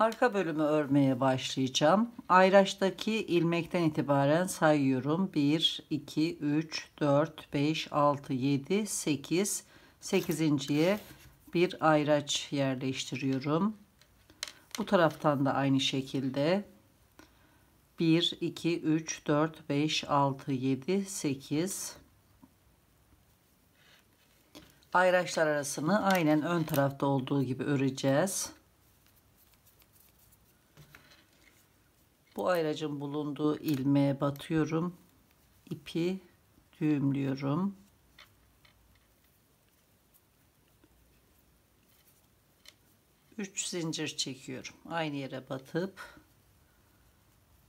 Arka bölümü örmeye başlayacağım. Ayraçtaki ilmekten itibaren sayıyorum. 1, 2, 3, 4, 5, 6, 7, 8. 8.'ye bir ayraç yerleştiriyorum. Bu taraftan da aynı şekilde 1, 2, 3, 4, 5, 6, 7, 8. Ayraçlar arasını aynen ön tarafta olduğu gibi öreceğiz. Bu ayracın bulunduğu ilmeğe batıyorum. İpi düğümlüyorum. Üç zincir çekiyorum. Aynı yere batıp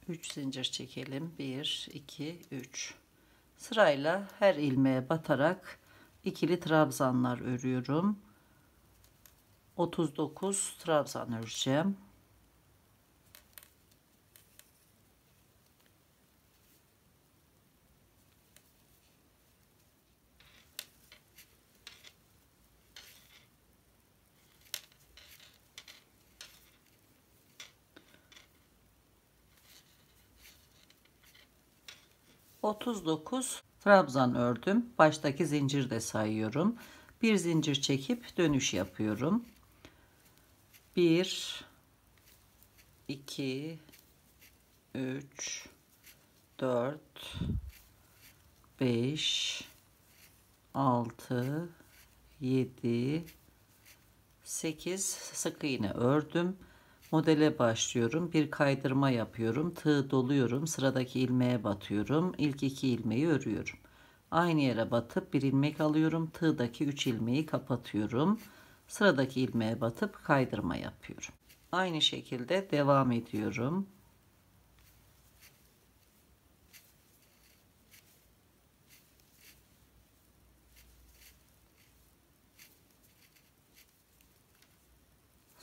3 zincir çekelim. 1, 2, 3. Sırayla her ilmeğe batarak ikili trabzanlar örüyorum. 39 trabzan öreceğim. ...39 trabzan ördüm. Baştaki zincir de sayıyorum. Bir zincir çekip dönüş yapıyorum. 1, 2, 3, 4, 5, 6, 7, 8 sık iğne ördüm. Modele başlıyorum. Bir kaydırma yapıyorum. Tığ doluyorum. Sıradaki ilmeğe batıyorum. İlk 2 ilmeği örüyorum. Aynı yere batıp bir ilmek alıyorum. Tığdaki 3 ilmeği kapatıyorum. Sıradaki ilmeğe batıp kaydırma yapıyorum. Aynı şekilde devam ediyorum.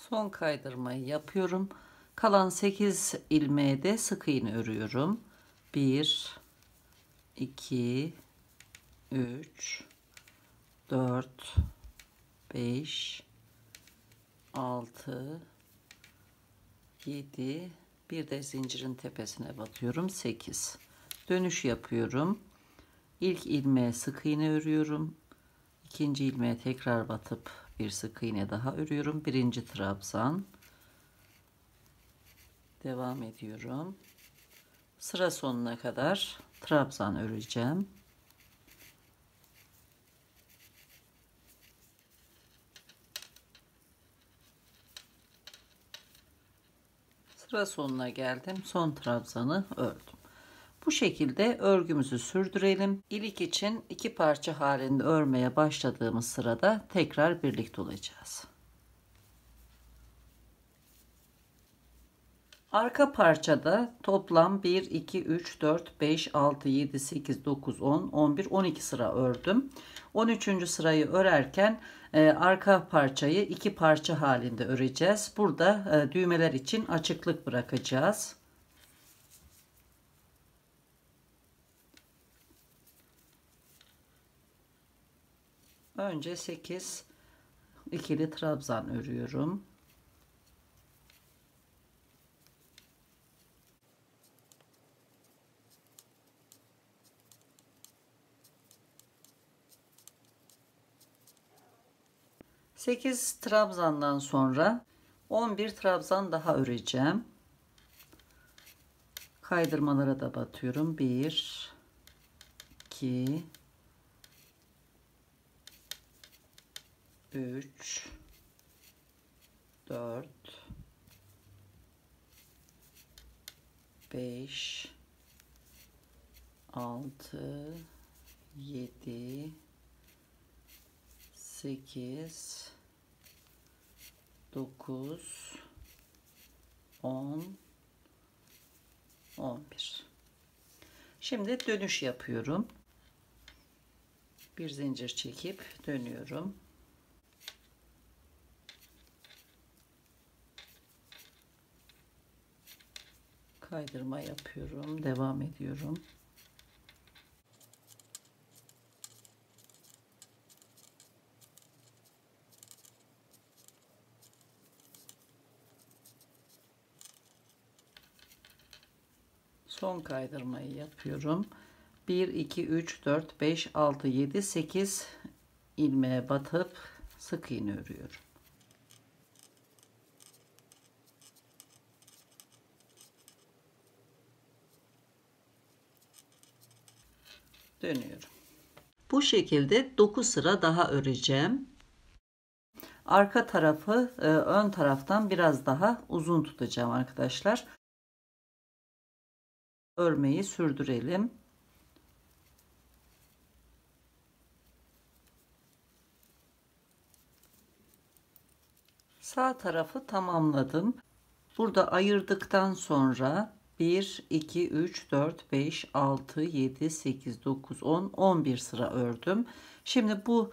Son kaydırmayı yapıyorum. Kalan 8 ilmeğe de sık iğne örüyorum. 1, 2, 3, 4, 5, 6, 7, bir de zincirin tepesine batıyorum. 8. Dönüş yapıyorum. İlk ilmeğe sık iğne örüyorum. İkinci ilmeğe tekrar batıp bir sık iğne daha örüyorum. Birinci trabzan. Devam ediyorum. Sıra sonuna kadar trabzan öreceğim. Sıra sonuna geldim. Son trabzanı ördüm. Bu şekilde örgümüzü sürdürelim. İlik için 2 parça halinde örmeye başladığımız sırada tekrar birlikte olacağız. Arka parçada toplam 1, 2, 3, 4, 5, 6, 7, 8, 9, 10, 11, 12 sıra ördüm. 13. sırayı örerken arka parçayı 2 parça halinde öreceğiz. Burada düğmeler için açıklık bırakacağız. Önce 8 ikili trabzan örüyorum. Sekiz trabzandan sonra 11 trabzan daha öreceğim. Kaydırmalara da batıyorum. 1, 2, 3, 4, 5, 6, 7, 8, 9, 10, 11. Şimdi dönüş yapıyorum. Bir zincir çekip dönüyorum. Kaydırma yapıyorum. Devam ediyorum. Son kaydırmayı yapıyorum. 1 2 3 4 5 6 7 8 ilmeğe batıp sık iğne örüyorum. Dönüyorum. Bu şekilde 9 sıra daha öreceğim. Arka tarafı ön taraftan biraz daha uzun tutacağım arkadaşlar. Örmeyi sürdürelim. Sağ tarafı tamamladım. Burada ayırdıktan sonra 1 2 3 4 5 6 7 8 9 10 11 sıra ördüm. Şimdi bu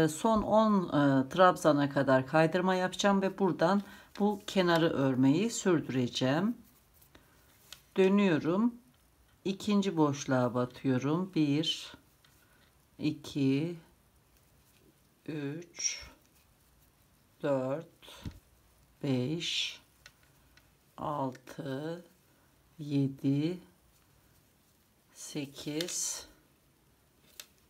son 10 trabzana kadar kaydırma yapacağım ve buradan bu kenarı örmeyi sürdüreceğim. Dönüyorum. İkinci boşluğa batıyorum. 1 2 3 4 5 6 7 8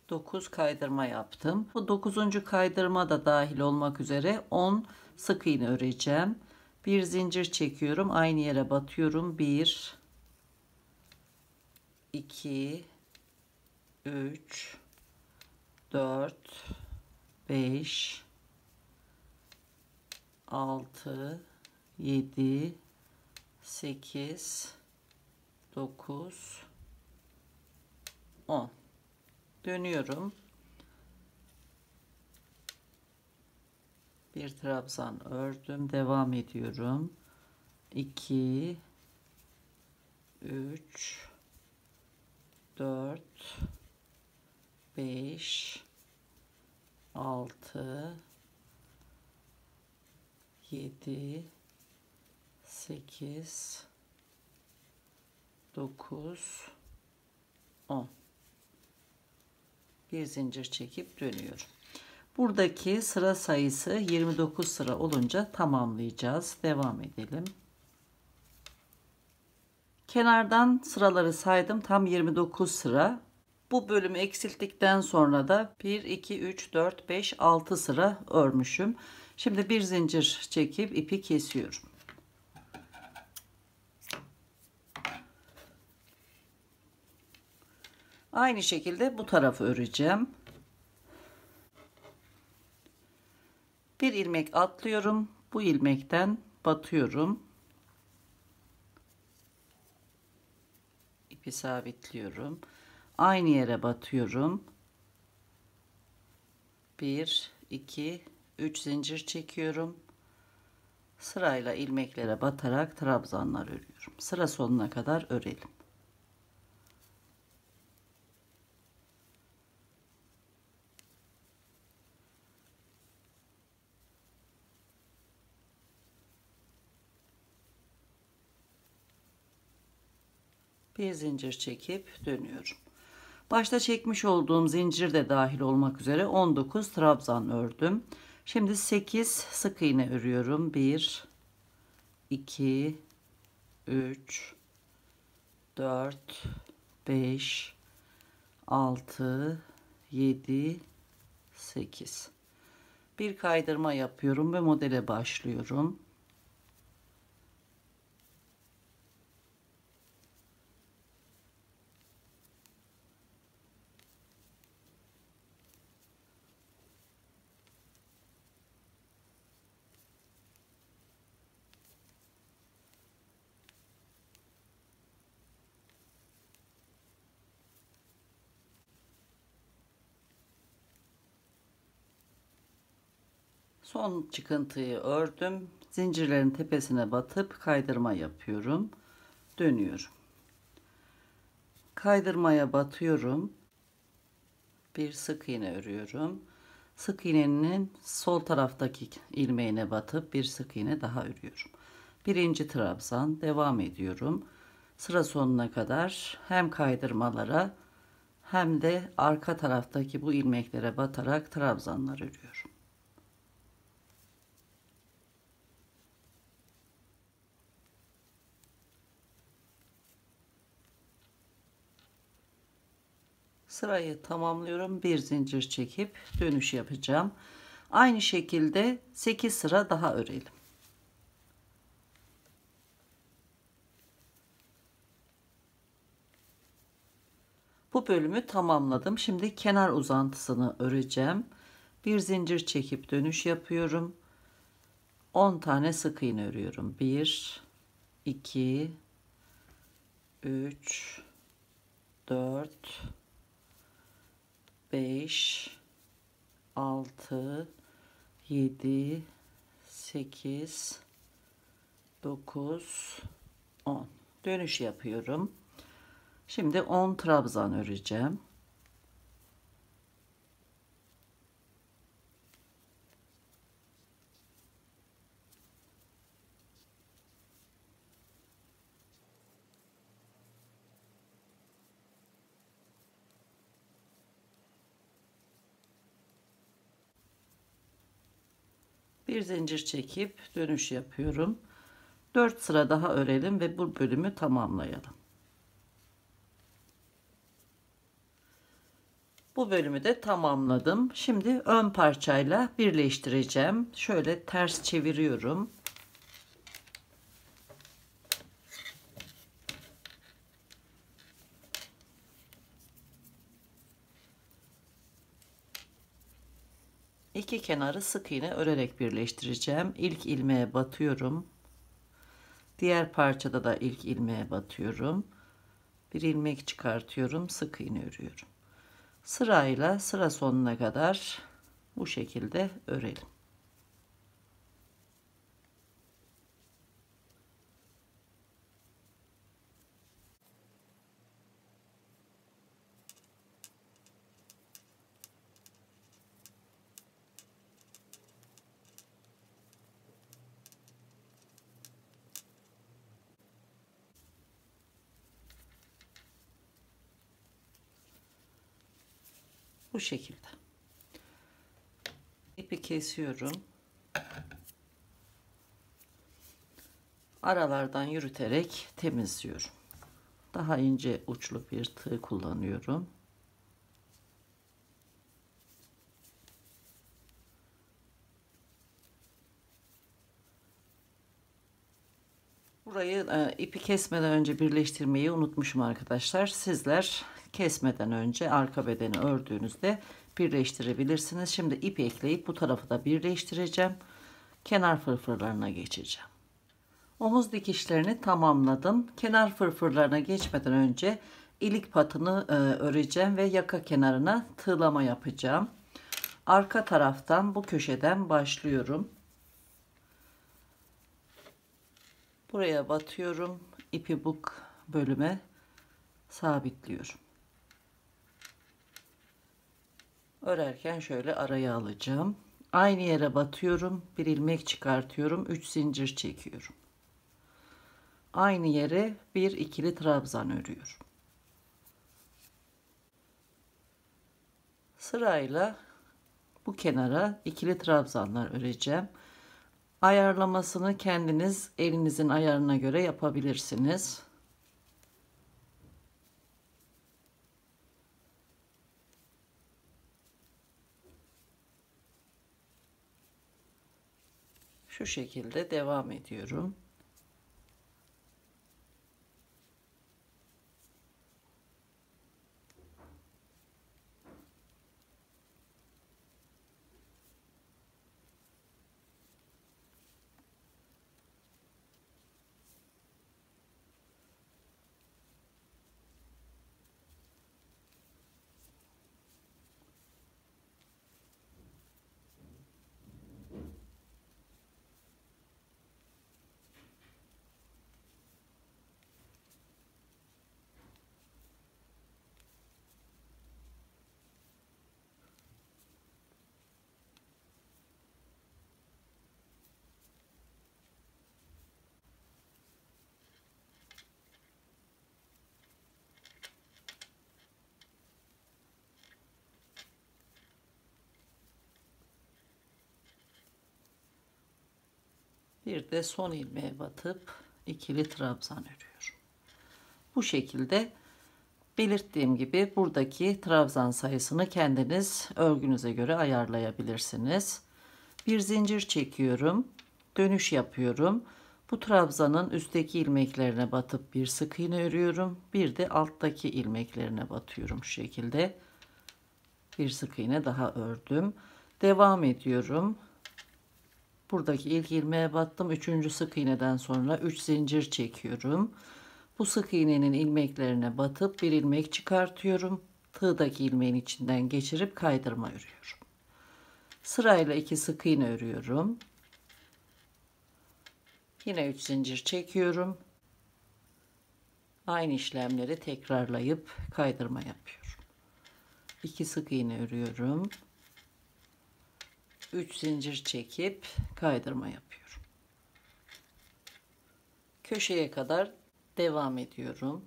9 kaydırma yaptım. Bu 9. kaydırma da dahil olmak üzere 10 sık iğne öreceğim. Bir zincir çekiyorum. Aynı yere batıyorum. 1 2 3 4 5 6 7 8 9 10 dönüyorum. Bir trabzan ördüm, devam ediyorum. 2 3 4 5 6 7 8 9 10 bir zincir çekip dönüyorum. Buradaki sıra sayısı 29 sıra olunca tamamlayacağız. Devam edelim. Kenardan sıraları saydım. Tam 29 sıra. Bu bölümü eksilttikten sonra da 1 2 3 4 5 6 sıra örmüşüm. Şimdi bir zincir çekip ipi kesiyorum. Aynı şekilde bu tarafı öreceğim. Bir ilmek atlıyorum. Bu ilmekten batıyorum. İpi sabitliyorum. Aynı yere batıyorum. 1 2 3 zincir çekiyorum. Sırayla ilmeklere batarak trabzanlar örüyorum. Sıra sonuna kadar örelim. Bir zincir çekip dönüyorum. Başta çekmiş olduğum zincir de dahil olmak üzere 19 trabzan ördüm. Şimdi 8 sık iğne örüyorum. 1 2 3 4 5 6 7 8 bir kaydırma yapıyorum ve modele başlıyorum. Son çıkıntıyı ördüm. Zincirlerin tepesine batıp kaydırma yapıyorum. Dönüyorum. Kaydırmaya batıyorum. Bir sık iğne örüyorum. Sık iğnenin sol taraftaki ilmeğine batıp bir sık iğne daha örüyorum. Birinci trabzan, devam ediyorum. Sıra sonuna kadar hem kaydırmalara hem de arka taraftaki bu ilmeklere batarak trabzanlar örüyorum. Sırayı tamamlıyorum. Bir zincir çekip dönüş yapacağım. Aynı şekilde 8 sıra daha örelim. Bu bölümü tamamladım. Şimdi kenar uzantısını öreceğim. Bir zincir çekip dönüş yapıyorum. 10 tane sık iğne örüyorum. 1 2 3 4 5 6 7 8 9 10 dönüş yapıyorum. Şimdi 10 trabzan öreceğim. Bir zincir çekip dönüş yapıyorum. 4 sıra daha örelim ve bu bölümü tamamlayalım. Bu bölümü de tamamladım. Şimdi ön parçayla birleştireceğim. Şöyle ters çeviriyorum. İki kenarı sık iğne örerek birleştireceğim. İlk ilmeğe batıyorum. Diğer parçada da ilk ilmeğe batıyorum. Bir ilmek çıkartıyorum, sık iğne örüyorum. Sırayla sıra sonuna kadar bu şekilde örelim. Bu şekilde. İpi kesiyorum. Aralardan yürüterek temizliyorum. Daha ince uçlu bir tığ kullanıyorum. Burayı ipi kesmeden önce birleştirmeyi unutmuşum arkadaşlar. Sizler kesmeden önce arka bedeni ördüğünüzde birleştirebilirsiniz. Şimdi ip ekleyip bu tarafı da birleştireceğim. Kenar fırfırlarına geçeceğim. Omuz dikişlerini tamamladım. Kenar fırfırlarına geçmeden önce ilik patını öreceğim ve yaka kenarına tığlama yapacağım. Arka taraftan bu köşeden başlıyorum. Buraya batıyorum. İpi bu bölüme sabitliyorum. Örerken şöyle araya alacağım. Aynı yere batıyorum. Bir ilmek çıkartıyorum. 3 zincir çekiyorum. Aynı yere bir ikili trabzan örüyorum. Sırayla bu kenara ikili trabzanlar öreceğim. Ayarlamasını kendiniz elinizin ayarına göre yapabilirsiniz. Şu şekilde devam ediyorum. Bir de son ilmeğe batıp ikili trabzan örüyorum. Bu şekilde Belirttiğim gibi buradaki trabzan sayısını kendiniz örgünüze göre ayarlayabilirsiniz. Bir zincir çekiyorum. Dönüş yapıyorum. Bu trabzanın üstteki ilmeklerine batıp bir sık iğne örüyorum. Bir de alttaki ilmeklerine batıyorum şu şekilde. Bir sık iğne daha ördüm. Devam ediyorum. Buradaki ilk ilmeğe battım. Üçüncü sık iğneden sonra 3 zincir çekiyorum. Bu sık iğnenin ilmeklerine batıp bir ilmek çıkartıyorum. Tığdaki ilmeğin içinden geçirip kaydırma örüyorum. Sırayla 2 sık iğne örüyorum. Yine 3 zincir çekiyorum. Aynı işlemleri tekrarlayıp kaydırma yapıyorum. 2 sık iğne örüyorum. 3 zincir çekip kaydırma yapıyorum. Köşeye kadar devam ediyorum.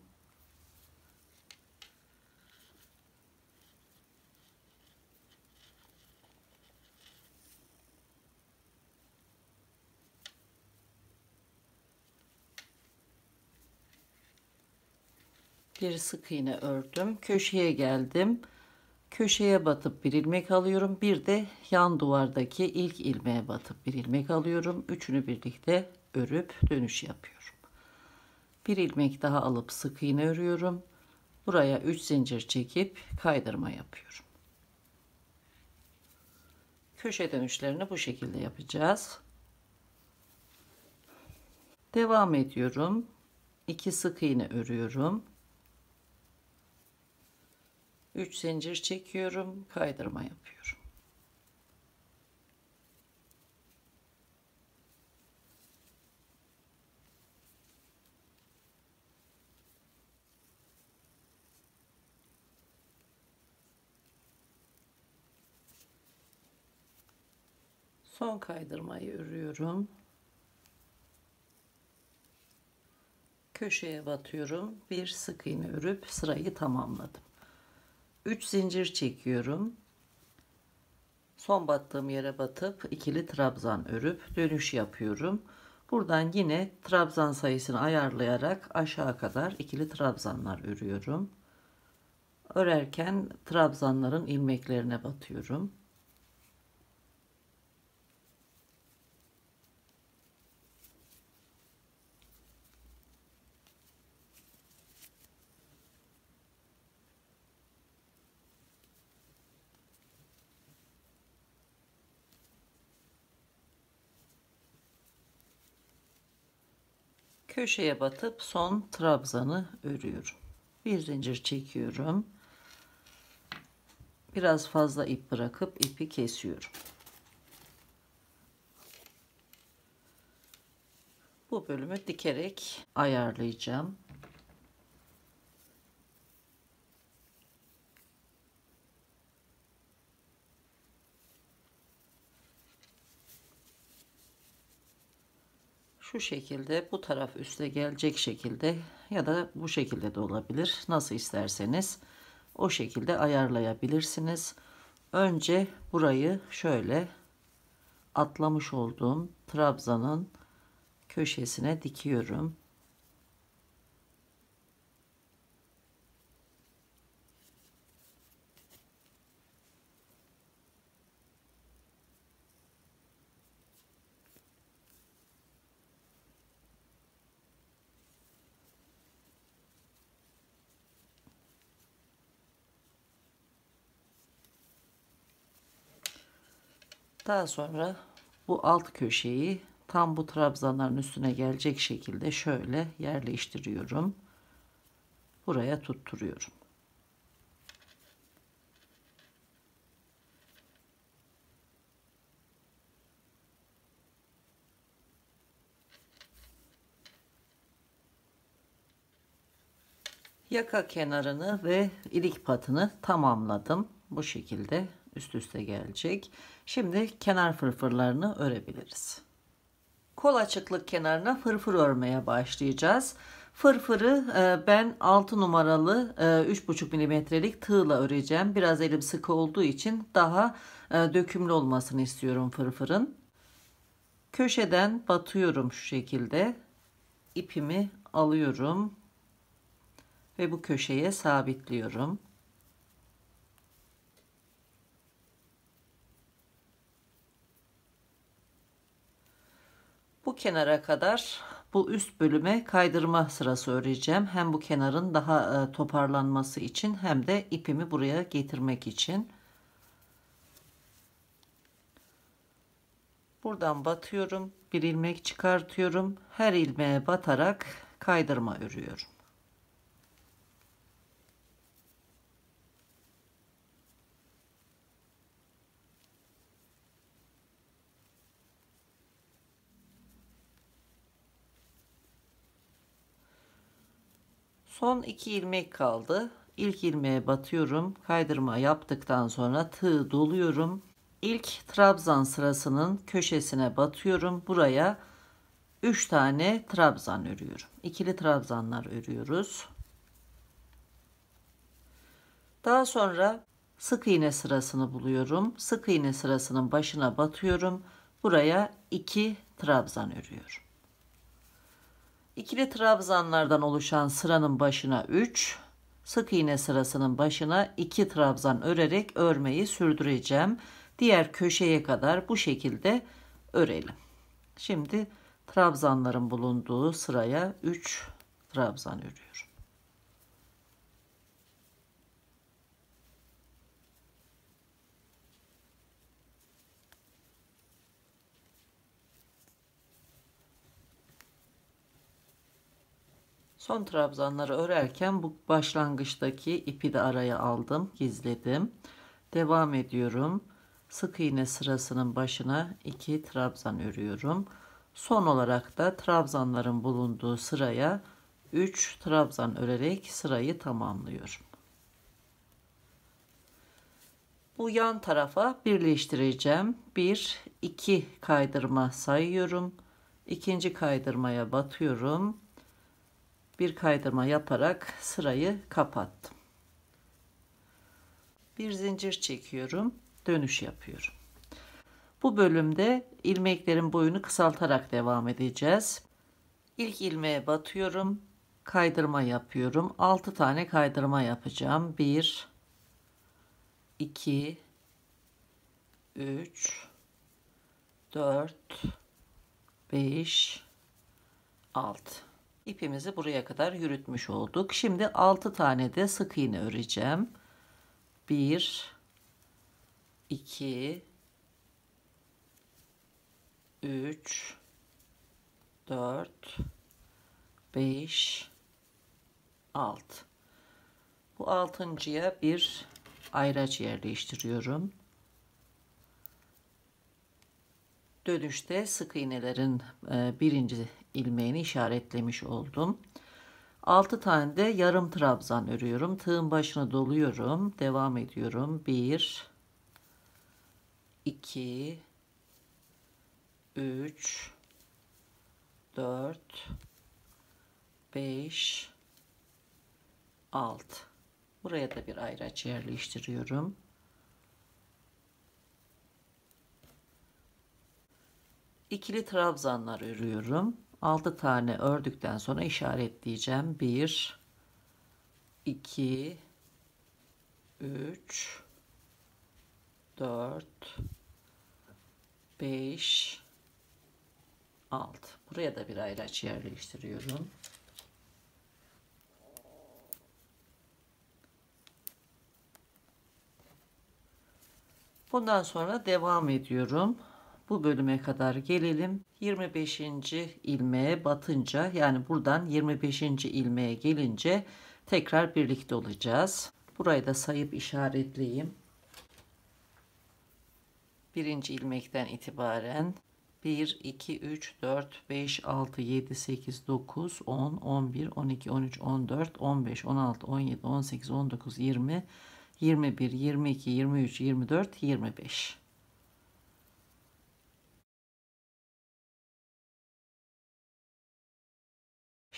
Bir sık iğne ördüm. Köşeye geldim. Köşeye batıp bir ilmek alıyorum. Bir de yan duvardaki ilk ilmeğe batıp bir ilmek alıyorum. Üçünü birlikte örüp dönüş yapıyorum. Bir ilmek daha alıp sık iğne örüyorum. Buraya 3 zincir çekip kaydırma yapıyorum. Köşe dönüşlerini bu şekilde yapacağız. Devam ediyorum. 2 sık iğne örüyorum. 3 zincir çekiyorum, kaydırma yapıyorum. Son kaydırmayı örüyorum. Köşeye batıyorum. Bir sık iğne örüp sırayı tamamladım. 3 zincir çekiyorum. Son battığım yere batıp ikili trabzan örüp dönüş yapıyorum. Buradan yine trabzan sayısını ayarlayarak aşağı kadar ikili trabzanlar örüyorum. Örerken trabzanların ilmeklerine batıyorum. Köşeye batıp son trabzanı örüyorum. Bir zincir çekiyorum. Biraz fazla ip bırakıp ipi kesiyorum. Bu bölümü dikerek ayarlayacağım. Şu şekilde bu taraf üste gelecek şekilde ya da bu şekilde de olabilir. Nasıl isterseniz o şekilde ayarlayabilirsiniz. Önce burayı şöyle atlamış olduğum trabzanın köşesine dikiyorum. Daha sonra bu alt köşeyi tam bu trabzanların üstüne gelecek şekilde şöyle yerleştiriyorum. Buraya tutturuyorum. Yaka kenarını ve ilik patını tamamladım. Bu şekilde üst üste gelecek. Şimdi kenar fırfırlarını örebiliriz. Kol açıklık kenarına fırfır örmeye başlayacağız. Fırfırı ben 6 numaralı 3,5 milimetrelik tığla öreceğim. Biraz elim sıkı olduğu için daha dökümlü olmasını istiyorum fırfırın. Köşeden batıyorum şu şekilde. İpimi alıyorum. ve bu köşeye sabitliyorum. Bu kenara kadar bu üst bölüme kaydırma sırası öreceğim. Hem bu kenarın daha toparlanması için hem de ipimi buraya getirmek için. Buradan batıyorum. Bir ilmek çıkartıyorum. Her ilmeğe batarak kaydırma örüyorum. Son 2 ilmek kaldı. İlk ilmeğe batıyorum. Kaydırma yaptıktan sonra tığ doluyorum. İlk trabzan sırasının köşesine batıyorum. Buraya 3 tane trabzan örüyorum. İkili trabzanlar örüyoruz. Daha sonra sık iğne sırasını buluyorum. Sık iğne sırasının başına batıyorum. Buraya 2 trabzan örüyorum. İkili trabzanlardan oluşan sıranın başına 3, sık iğne sırasının başına 2 trabzan örerek örmeyi sürdüreceğim. Diğer köşeye kadar bu şekilde örelim. Şimdi trabzanların bulunduğu sıraya 3 trabzan örüyorum. Son trabzanları örerken bu başlangıçtaki ipi de araya aldım, gizledim. Devam ediyorum. Sık iğne sırasının başına 2 trabzan örüyorum. Son olarak da trabzanların bulunduğu sıraya 3 trabzan örerek sırayı tamamlıyorum. Bu yan tarafa birleştireceğim. 1 2 kaydırma sayıyorum. İkinci kaydırmaya batıyorum. Bir kaydırma yaparak sırayı kapattım. Bir zincir çekiyorum, dönüş yapıyorum. Bu bölümde ilmeklerin boyunu kısaltarak devam edeceğiz. İlk ilmeğe batıyorum, kaydırma yapıyorum. 6 tane kaydırma yapacağım. 1 2 3 4 5 6. İpimizi buraya kadar yürütmüş olduk. Şimdi 6 tane de sık iğne öreceğim. 1 2 3 4 5 6. Bu altıncıya bir ayraç yerleştiriyorum. Dönüşte sık iğnelerin birinci ilmeğini işaretlemiş oldum. 6 tane de yarım trabzan örüyorum. Tığın başını doluyorum. Devam ediyorum. 1 2 3 4 5 6. Buraya da bir ayraç yerleştiriyorum. İkili trabzanlar örüyorum. 6 tane ördükten sonra işaretleyeceğim. 1 2 3 4 5 6. Buraya da bir ayraç yerleştiriyorum. Bundan sonra devam ediyorum. Bu bölüme kadar gelelim. 25. ilmeğe batınca, yani buradan 25. ilmeğe gelince tekrar birlikte olacağız. Burayı da sayıp işaretleyeyim. Birinci ilmekten itibaren 1 2 3 4 5 6 7 8 9 10 11 12 13 14 15 16 17 18 19 20 21 22 23 24 25.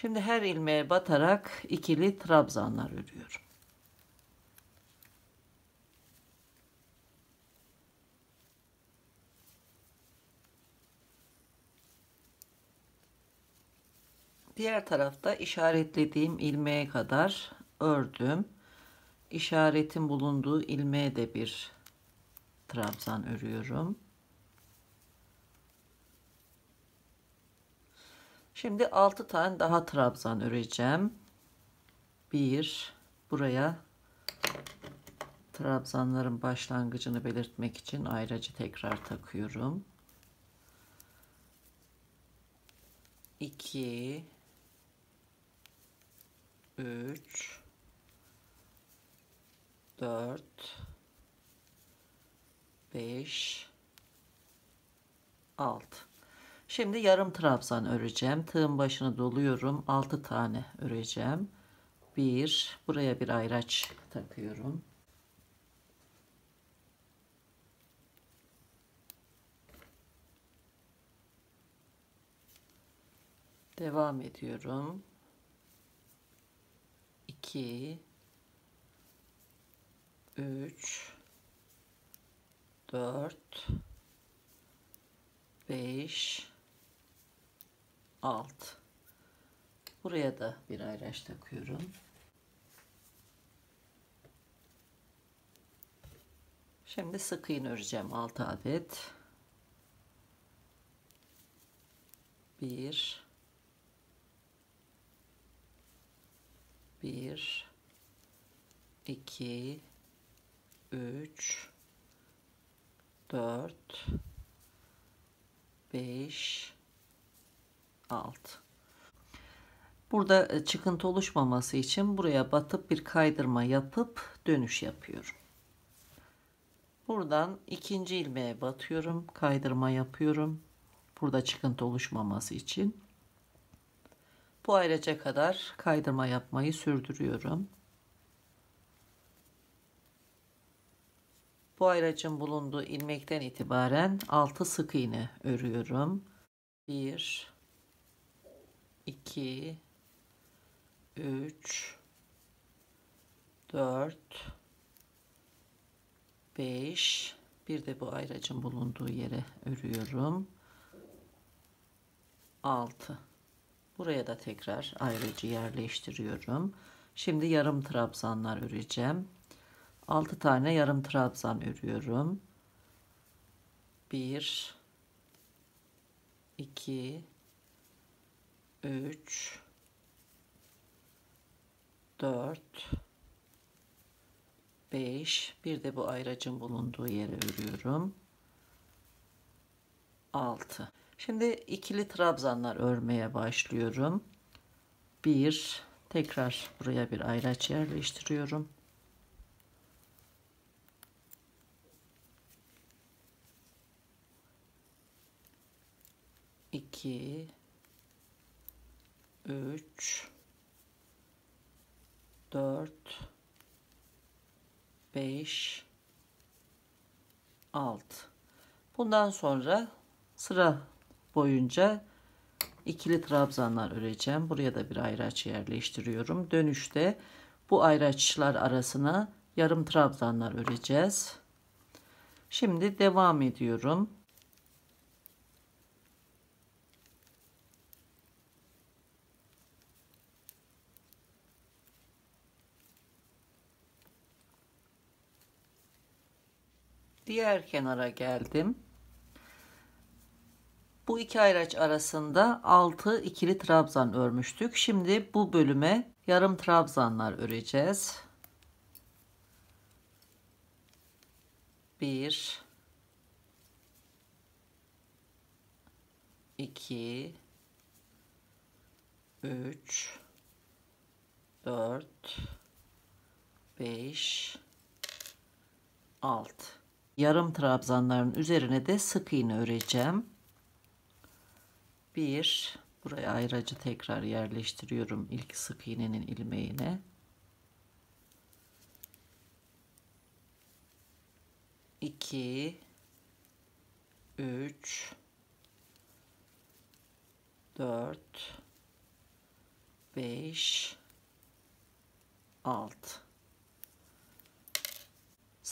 Şimdi her ilmeğe batarak ikili trabzanlar örüyorum. Diğer tarafta işaretlediğim ilmeğe kadar ördüm. İşaretin bulunduğu ilmeğe de bir trabzan örüyorum. Şimdi 6 tane daha trabzan öreceğim. Bir, buraya trabzanların başlangıcını belirtmek için ayracı tekrar takıyorum. 2, 3, 4, 5, 6. Şimdi yarım trabzan öreceğim. Tığın başını doluyorum. 6 tane öreceğim. Bir, buraya bir ayraç takıyorum. Devam ediyorum. 2, 3, 4, 5, 6. Buraya da bir ayraç takıyorum. Şimdi sık iğne öreceğim 6 adet. 1, 1, 2, 3, 4, 5, 6. Burada çıkıntı oluşmaması için buraya batıp bir kaydırma yapıp dönüş yapıyorum. Buradan ikinci ilmeğe batıyorum, kaydırma yapıyorum. Burada çıkıntı oluşmaması için. Bu ayraca kadar kaydırma yapmayı sürdürüyorum. Bu ayracın bulunduğu ilmekten itibaren 6 sık iğne örüyorum. 1, 2, 3, 4, 5, bir de bu ayracın bulunduğu yere örüyorum. 6. Buraya da tekrar ayracı yerleştiriyorum. Şimdi yarım trabzanlar öreceğim. 6 tane yarım trabzan örüyorum. 1, 2, 3, 4, 5, bir de bu ayracın bulunduğu yere örüyorum. 6. Şimdi ikili trabzanlar örmeye başlıyorum. 1, tekrar buraya bir ayraç yerleştiriyorum. 2, 3, 4, 5, 6. Bundan sonra sıra boyunca ikili trabzanlar öreceğim. Buraya da bir ayraç yerleştiriyorum. Dönüşte bu ayraçlar arasına yarım trabzanlar öreceğiz. Şimdi devam ediyorum. Diğer kenara geldim. Bu iki ayraç arasında 6 ikili trabzan örmüştük. Şimdi bu bölüme yarım trabzanlar öreceğiz. 1, 2, 3, 4, 5, 6. Yarım trabzanların üzerine de sık iğne öreceğim. 1, buraya ayracı tekrar yerleştiriyorum ilk sık iğnenin ilmeğine. 2, 3, 4, 5, 6.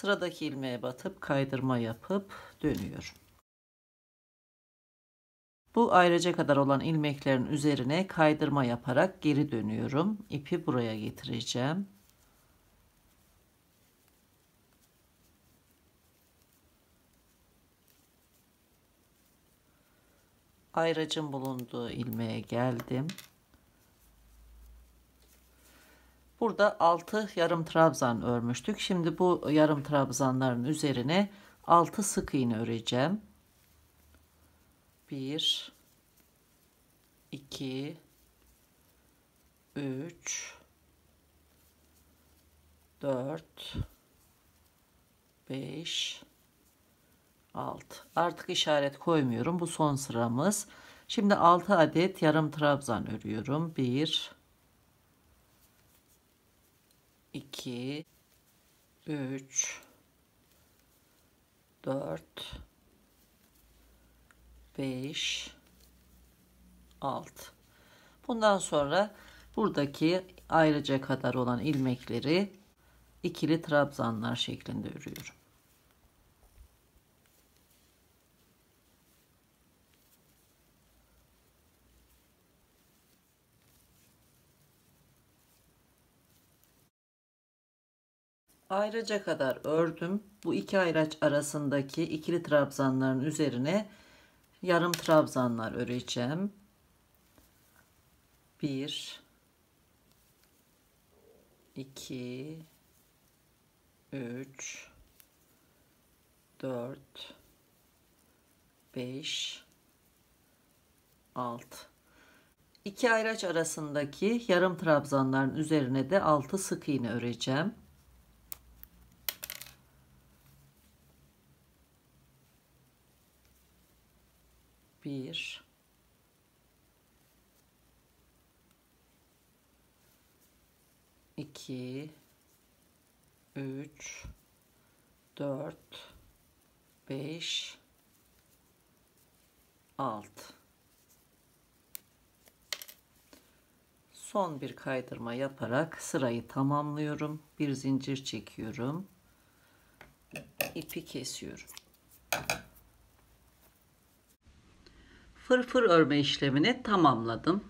Sıradaki ilmeğe batıp kaydırma yapıp dönüyorum. Bu ayrıca kadar olan ilmeklerin üzerine kaydırma yaparak geri dönüyorum. İpi buraya getireceğim. Ayracın bulunduğu ilmeğe geldim. Burada 6 yarım trabzan örmüştük. Şimdi bu yarım trabzanların üzerine 6 sık iğne öreceğim. 1 2 3 4 5 6. Artık işaret koymuyorum. Bu son sıramız. Şimdi 6 adet yarım trabzan örüyorum. 1 2 3 4 5 6. Bundan sonra buradaki ayrıca kadar olan ilmekleri ikili trabzanlar şeklinde örüyorum. Ayrıca kadar ördüm. Bu iki ayraç arasındaki ikili trabzanların üzerine yarım trabzanlar öreceğim. 1 2 3 4 5 6. İki ayraç arasındaki yarım trabzanların üzerine de 6 sık iğne öreceğim. Bir, iki, üç, dört, beş, altı. Son bir kaydırma yaparak sırayı tamamlıyorum. Bir zincir çekiyorum. İpi kesiyorum. Fırfır örme işlemini tamamladım.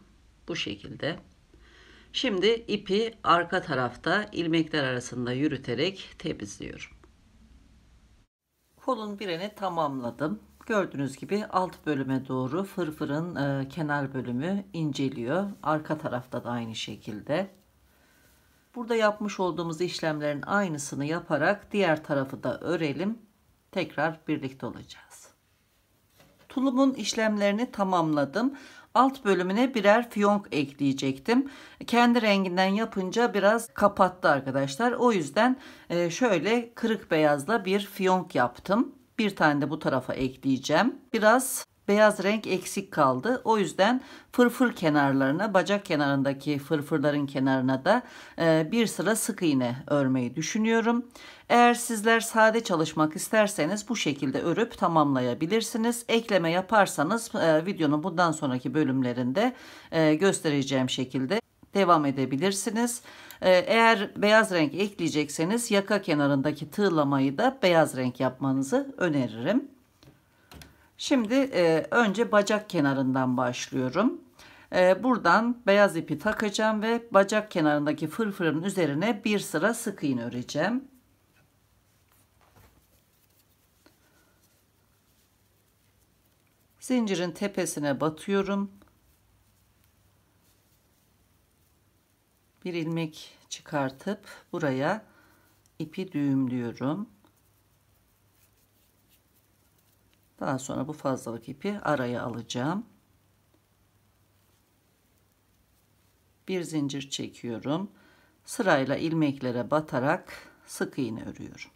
Bu şekilde. Şimdi ipi arka tarafta ilmekler arasında yürüterek temizliyorum. Kolun birini tamamladım. Gördüğünüz gibi alt bölüme doğru fırfırın kenar bölümü inceliyor. Arka tarafta da aynı şekilde. Burada yapmış olduğumuz işlemlerin aynısını yaparak diğer tarafı da örelim. Tekrar birlikte olacağız. Tulumun işlemlerini tamamladım. Alt bölümüne birer fiyonk ekleyecektim. Kendi renginden yapınca biraz kapattı arkadaşlar. O yüzden şöyle kırık beyazla bir fiyonk yaptım. Bir tane de bu tarafa ekleyeceğim. Biraz beyaz renk eksik kaldı. O yüzden fırfır kenarlarına, bacak kenarındaki fırfırların kenarına da bir sıra sık iğne örmeyi düşünüyorum. Eğer sizler sade çalışmak isterseniz bu şekilde örüp tamamlayabilirsiniz. Ekleme yaparsanız videonun bundan sonraki bölümlerinde göstereceğim şekilde devam edebilirsiniz. Eğer beyaz renk ekleyecekseniz yaka kenarındaki tığlamayı da beyaz renk yapmanızı öneririm. Şimdi önce bacak kenarından başlıyorum. Buradan beyaz ipi takacağım ve bacak kenarındaki fırfırın üzerine bir sıra sık iğne öreceğim. Zincirin tepesine batıyorum. Bir ilmek çıkartıp buraya ipi düğümlüyorum. Daha sonra bu fazlalık ipi araya alacağım. Bir zincir çekiyorum. Sırayla ilmeklere batarak sık iğne örüyorum.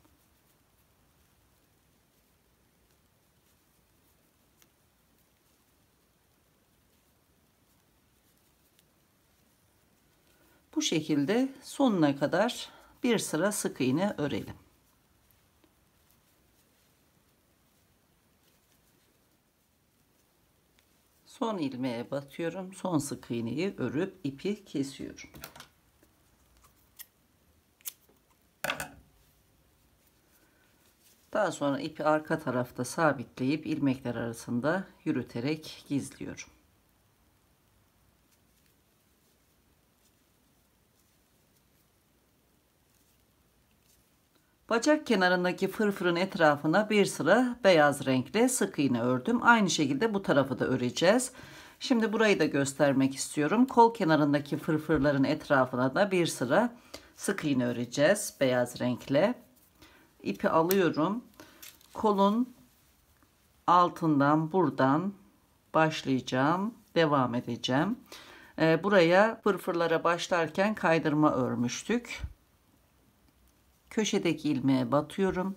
Bu şekilde sonuna kadar bir sıra sık iğne örelim. Son ilmeğe batıyorum. Son sık iğneyi örüp ipi kesiyorum. Daha sonra ipi arka tarafta sabitleyip ilmekler arasında yürüterek gizliyorum. Bacak kenarındaki fırfırın etrafına bir sıra beyaz renkle sık iğne ördüm. Aynı şekilde bu tarafı da öreceğiz. Şimdi burayı da göstermek istiyorum. Kol kenarındaki fırfırların etrafına da bir sıra sık iğne öreceğiz beyaz renkle. İpi alıyorum. Kolun altından buradan başlayacağım. Devam edeceğim. Buraya fırfırlara başlarken kaydırma örmüştük. Köşedeki ilmeğe batıyorum.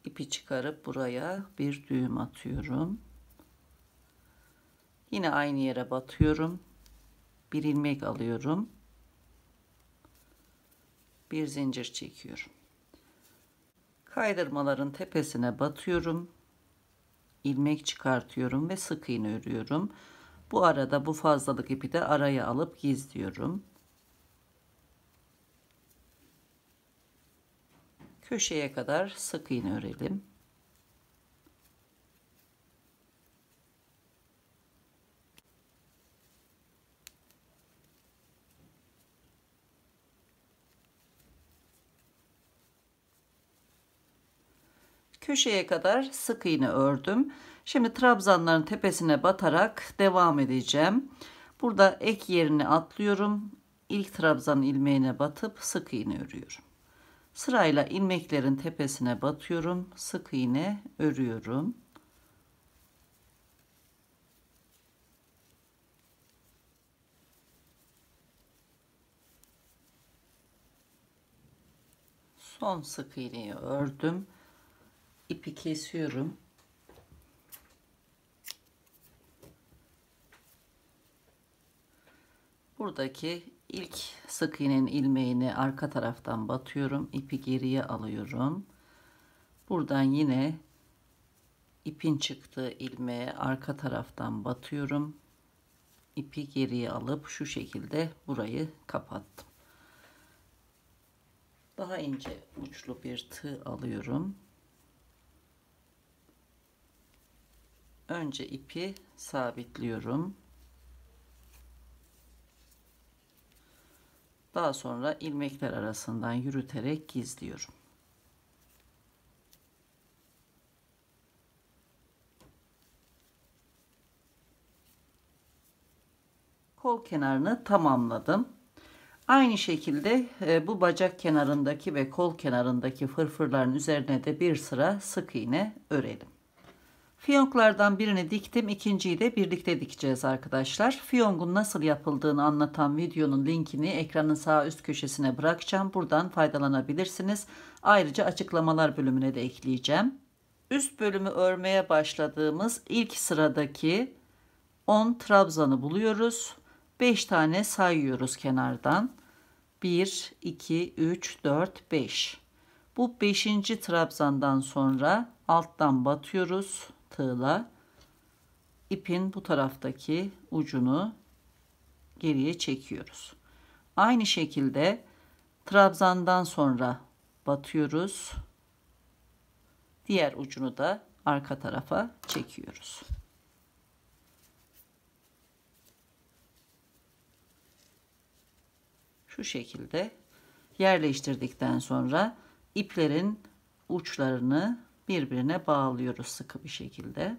İpi çıkarıp buraya bir düğüm atıyorum. Yine aynı yere batıyorum. Bir ilmek alıyorum. Bir zincir çekiyorum. Kaydırmaların tepesine batıyorum. İlmek çıkartıyorum ve sık iğne örüyorum. Bu arada bu fazlalık ipi de araya alıp gizliyorum. Köşeye kadar sık iğne örelim. Köşeye kadar sık iğne ördüm. Şimdi trabzanların tepesine batarak devam edeceğim. Burada ek yerini atlıyorum. İlk trabzan ilmeğine batıp sık iğne örüyorum. Sırayla ilmeklerin tepesine batıyorum. Sık iğne örüyorum. Son sık iğneyi ördüm. İpi kesiyorum. Buradaki ilk sık iğnenin ilmeğini arka taraftan batıyorum. İpi geriye alıyorum. Buradan yine ipin çıktığı ilmeğe arka taraftan batıyorum. İpi geriye alıp şu şekilde burayı kapattım. Daha ince uçlu bir tığ alıyorum. Önce ipi sabitliyorum. Daha sonra ilmekler arasından yürüterek gizliyorum. Kol kenarını tamamladım. Aynı şekilde bu bacak kenarındaki ve kol kenarındaki fırfırların üzerine de bir sıra sık iğne örelim. Fiyonklardan birini diktim, ikinciyi de birlikte dikeceğiz arkadaşlar. Fiyongun nasıl yapıldığını anlatan videonun linkini ekranın sağ üst köşesine bırakacağım. Buradan faydalanabilirsiniz. Ayrıca açıklamalar bölümüne de ekleyeceğim. Üst bölümü örmeye başladığımız ilk sıradaki 10 trabzanı buluyoruz. 5 tane sayıyoruz kenardan. 1, 2, 3, 4, 5. Bu 5. trabzandan sonra alttan batıyoruz tığla. İpin bu taraftaki ucunu geriye çekiyoruz. Aynı şekilde trabzandan sonra batıyoruz. Diğer ucunu da arka tarafa çekiyoruz. Şu şekilde yerleştirdikten sonra iplerin uçlarını birbirine bağlıyoruz sıkı bir şekilde.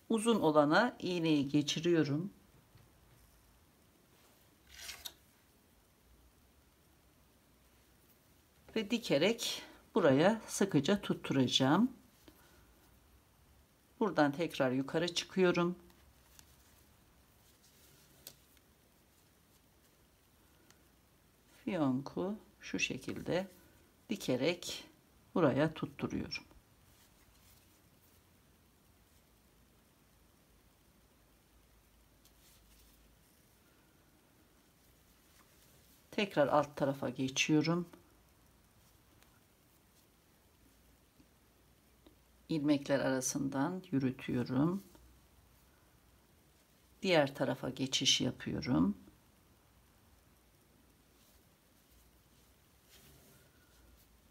Uzun olana iğneyi geçiriyorum. Ve dikerek buraya sıkıca tutturacağım. Buradan tekrar yukarı çıkıyorum. Fiyonku şu şekilde dikerek buraya tutturuyorum. Tekrar alt tarafa geçiyorum. İlmekler arasından yürütüyorum. Diğer tarafa geçiş yapıyorum.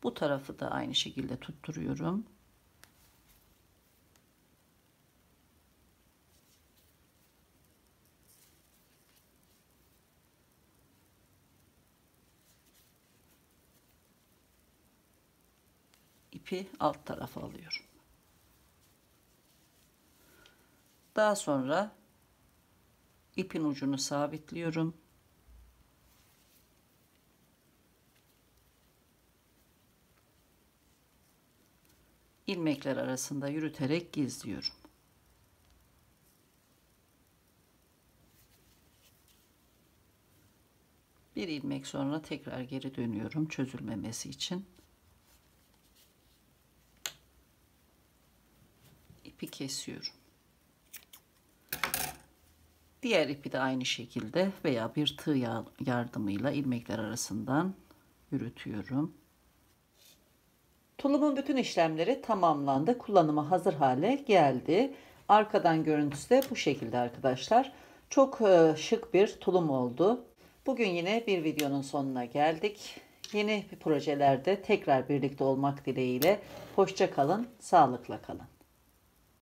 Bu tarafı da aynı şekilde tutturuyorum. ipi alt tarafa alıyorum. Daha sonra ipin ucunu sabitliyorum. İlmekler arasında yürüterek gizliyorum. Bir ilmek sonra tekrar geri dönüyorum çözülmemesi için. İpi kesiyorum. Diğer ipi de aynı şekilde veya bir tığ yardımıyla ilmekler arasından yürütüyorum. Tulumun bütün işlemleri tamamlandı. Kullanıma hazır hale geldi. Arkadan görüntüsü de bu şekilde arkadaşlar. Çok şık bir tulum oldu. Bugün yine bir videonun sonuna geldik. Yeni projelerde tekrar birlikte olmak dileğiyle. Hoşça kalın, sağlıkla kalın.